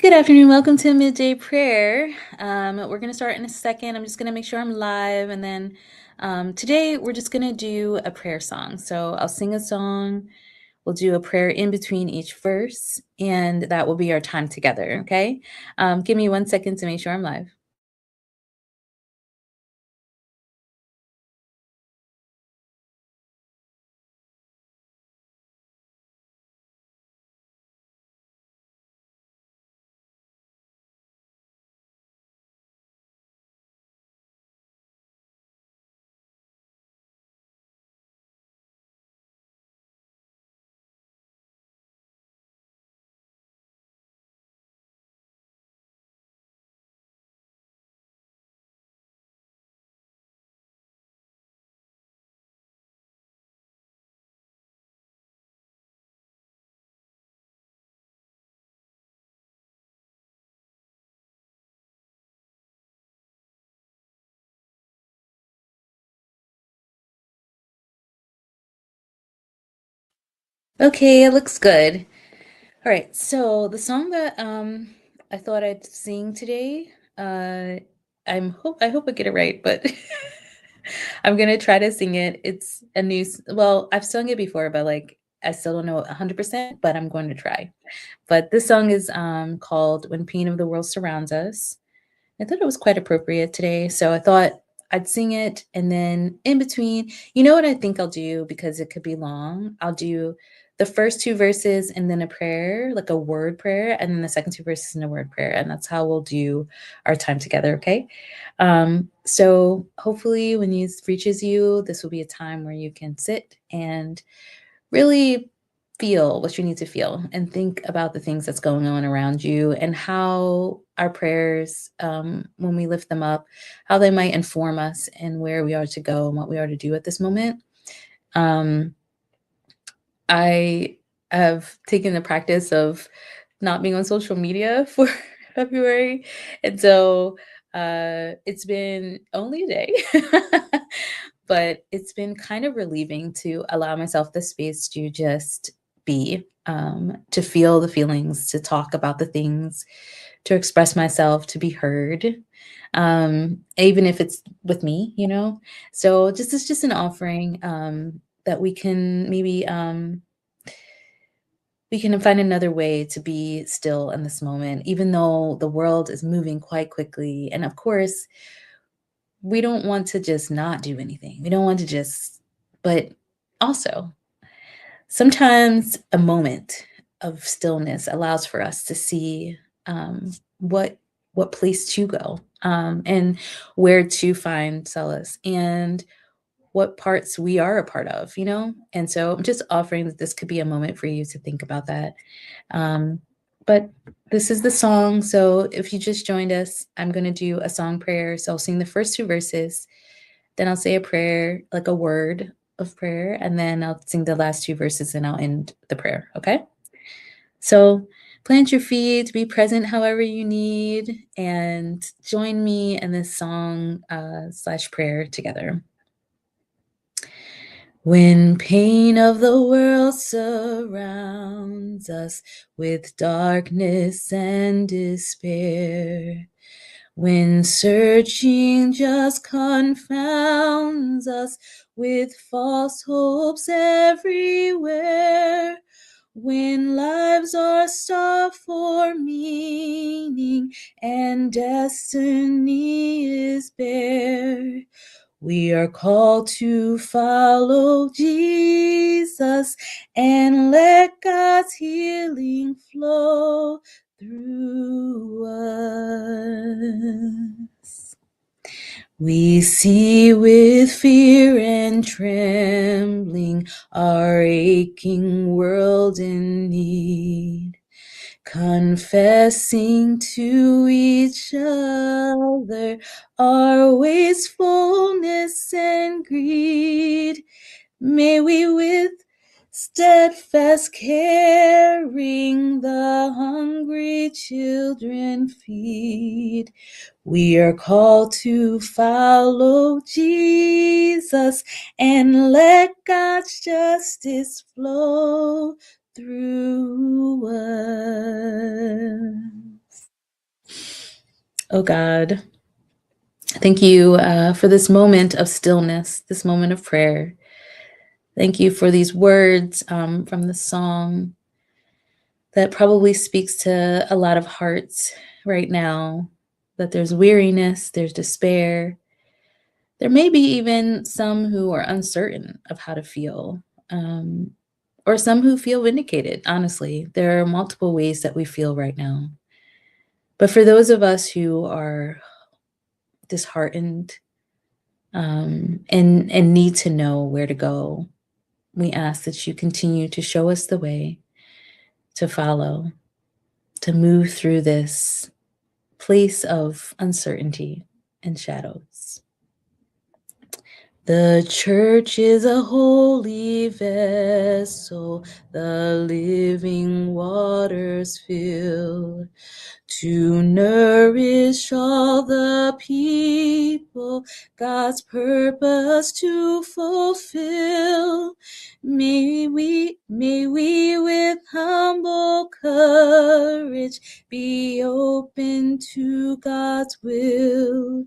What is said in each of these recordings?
Good afternoon. Welcome to Midday Prayer. We're going to start in a second. I'm just going to make sure I'm live. And then today we're just going to do a prayer song. So I'll sing a song. We'll do a prayer in between each verse, and that will be our time together. Okay. Give me 1 second to make sure I'm live. Okay, it looks good. All right. So the song that I thought I'd sing today, I hope I get it right, but I'm gonna try to sing it. It's a well, I've sung it before, but like I still don't know 100%, but I'm going to try. But this song is called When Pain of the World Surrounds Us. I thought it was quite appropriate today, so I thought I'd sing it, and then in between, you know what I think I'll do because it could be long? I'll do the first 2 verses and then a prayer, like a word prayer, and then the second 2 verses and a word prayer, and that's how we'll do our time together, okay? So hopefully when this reaches you, this will be a time where you can sit and really feel what you need to feel and think about the things that's going on around you and how our prayers, when we lift them up, how they might inform us and where we are to go and what we are to do at this moment. Um, I have taken the practice of not being on social media for February, and so it's been only a day, but it's been kind of relieving to allow myself the space to just be, to feel the feelings, to talk about the things, to express myself, to be heard, even if it's with me, you know? So just it's just an offering that we can find another way to be still in this moment, even though the world is moving quite quickly. And of course, we don't want to just not do anything. We don't want to just, but also sometimes a moment of stillness allows for us to see what place to go, and where to find solace and what parts we are a part of, you know? And so I'm just offering that this could be a moment for you to think about that. Um, but this is the song. So if you just joined us, I'm going to do a song prayer. So I'll sing the first 2 verses, then I'll say a prayer, like a word of prayer, and then I'll sing the last 2 verses and I'll end the prayer. Okay. So plant your feet, be present however you need, and join me in this song slash prayer together. When pain of the world surrounds us with darkness and despair, when searching just confounds us with false hopes everywhere, when lives are starved for meaning and destiny is bare, we are called to follow Jesus and let God's healing flow through us. We see with fear and trembling our aching world in need, confessing to each other our wastefulness and greed. May we with steadfast caring the hungry children feed. We are called to follow Jesus and let God's justice flow through us. Oh God, thank you for this moment of stillness, this moment of prayer. Thank you for these words from the song that probably speaks to a lot of hearts right now. That there's weariness, there's despair. There may be even some who are uncertain of how to feel, um, or some who feel vindicated. Honestly, there are multiple ways that we feel right now. But for those of us who are disheartened, and need to know where to go, we ask that you continue to show us the way to follow, to move through this place of uncertainty and shadows. The church is a holy vessel, the living waters fill, to nourish all the people, God's purpose to fulfill. May we with humble courage be open to God's will.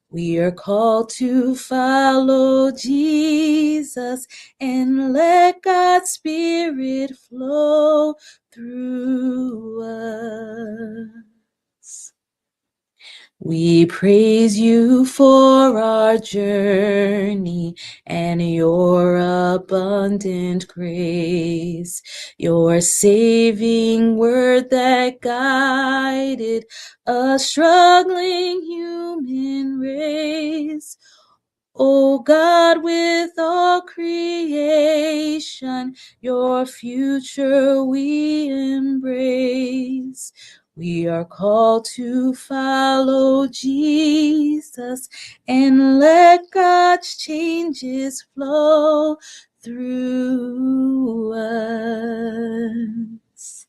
We are called to follow Jesus and let God's Spirit flow through us. We praise you for our journey and your abundant grace, your saving word that guided a struggling human race. O God, with all creation, your future we embrace. We are called to follow Jesus and let God's changes flow through us.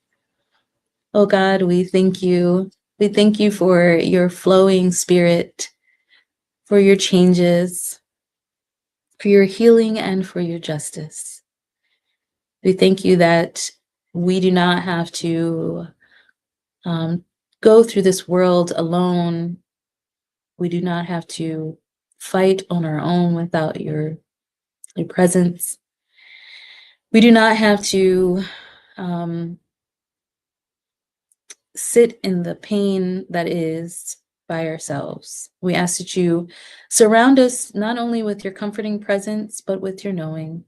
Oh God, we thank you. We thank you for your flowing spirit, for your changes, for your healing, and for your justice. We thank you that we do not have to go through this world alone. We do not have to fight on our own without your presence. We do not have to sit in the pain that is by ourselves. We ask that you surround us not only with your comforting presence, but with your knowing.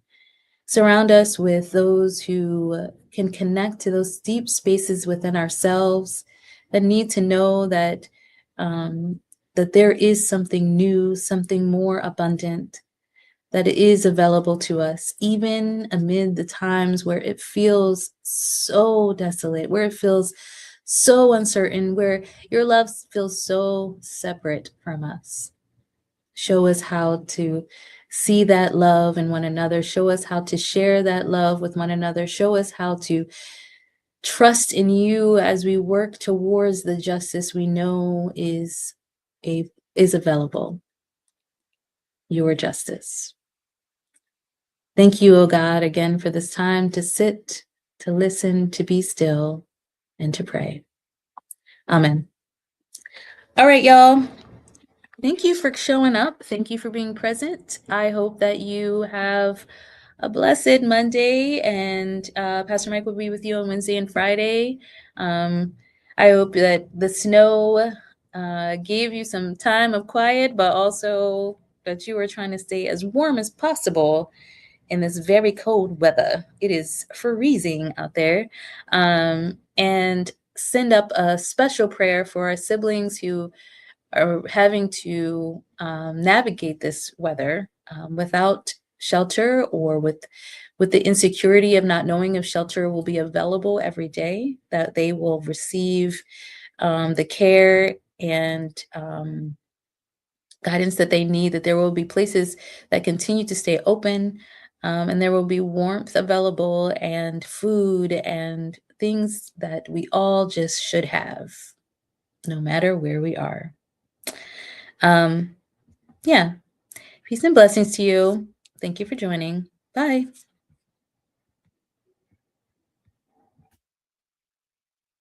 Surround us with those who can connect to those deep spaces within ourselves that need to know that that there is something new, something more abundant that is available to us, even amid the times where it feels so desolate, where it feels so uncertain, where your love feels so separate from us. Show us how to see that love in one another. Show us how to share that love with one another. Show us how to trust in you as we work towards the justice we know is available, your justice. Thank you, O God, again for this time to sit, to listen, to be still, and to pray. Amen. All right, y'all. Thank you for showing up. Thank you for being present. I hope that you have a blessed Monday, and Pastor Mike will be with you on Wednesday and Friday. I hope that the snow gave you some time of quiet, but also that you are trying to stay as warm as possible in this very cold weather. It is freezing out there. And send up a special prayer for our siblings who are having to navigate this weather without shelter, or with the insecurity of not knowing if shelter will be available every day, that they will receive the care and guidance that they need, that there will be places that continue to stay open, and there will be warmth available and food and things that we all just should have, no matter where we are. Yeah. Peace and blessings to you. Thank you for joining. Bye.